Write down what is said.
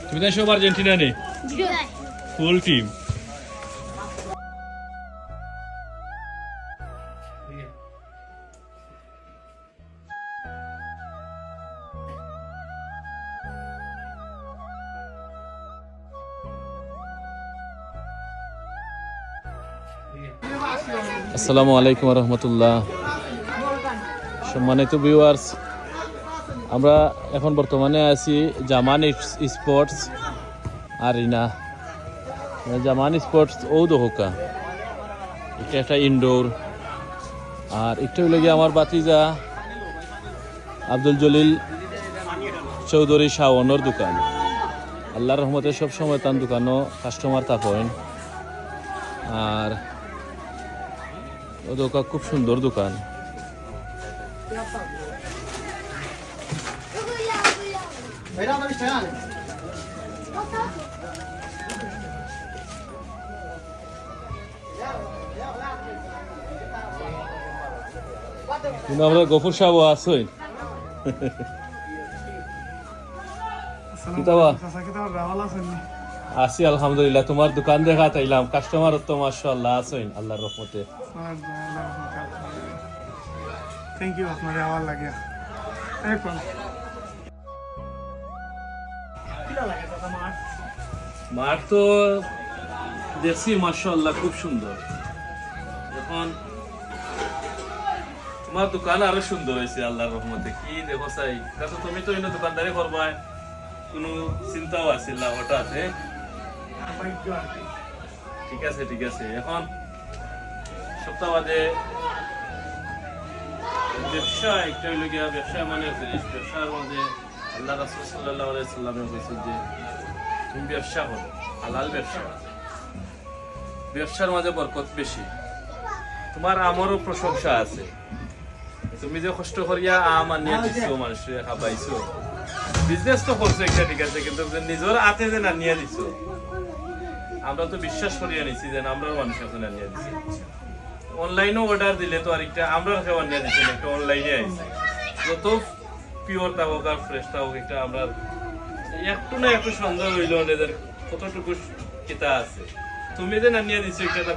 তুমি তো সব আর্জেন্টিনা নেই ফুল টিম। আসসালামু আলাইকুম রহমতুল্লাহ। সম্মানিত ভিউয়ার্স, আমরা এখন বর্তমানে আছি জামান স্পোর্টস আরিনা। জামান স্পোর্টস ঔদহকা, এটা একটা ইনডোর। আর একটু হইলে গিয়ে আমার বাতিজা আব্দুল জলিল চৌধুরী শাওনের দোকান। আল্লাহর রহমতে সবসময় তার দোকানও কাস্টমার থাকেন। আর ও দোকান খুব সুন্দর দোকান। কিন্তু আমরা গফুর সাহেব আসই আছি আলহামদুলিল্লাহ। তোমার দোকান দেখা তাইলাম, কাস্টমার তো মাশাআল্লাহ আছেন আল্লাহর রহমতে। থ্যাংক ইউ, আপনার আওয়াজ লাগিয়া মাঠ তো দেখছি মাশাআল্লাহ খুব সুন্দর। এখন তোমার দোকান আরো সুন্দর হয়েছে আল্লাহর রহমতে। কি দেখো চাই তো, তুমি তো এনে দোকানদারি করবা, কোনো চিন্তাও আছিল না হঠাৎ? ঠিক আছে ঠিক আছে। এখন সপ্তাহ বাদে ব্যবসা একটা হইল গিয়া, ব্যবসা মানে ব্যবসার মধ্যে আল্লাহ রাসূল সাল্লাল্লাহু আলাইহি সাল্লামে বলেছেন যে তুমি ব্যবসা করো, হালাল ব্যবসা। ব্যবসার মাঝে বরকত বেশি। তোমার আমারও প্রশংসা আছে। তুমি যে কষ্ট করিয়া আম আনিয়া দিছো, মানুষের খাবাইছো, বিজনেস তো করছো একটা ঠিক আছে, কিন্তু নিজের হাতে যে আনিয়া দিছো, আমরা তো বিশ্বাস করিয়া নিছি যে আমরাও মানুষের হাতে আনিয়া দিছি। অনলাইনেও অর্ডার দিলে তো আরেকটা আমরা খাবার নিয়ে দিচ্ছি, একটা অনলাইনে আইছে। যত পিওর থাকুক আর ফ্রেশ থাকুক, একটা আমরা একটু না একটু সন্দেহ হইল এদের কতটুকু কিতা আছে। তুমি যে না নিয়ে দিচ্ছ একটা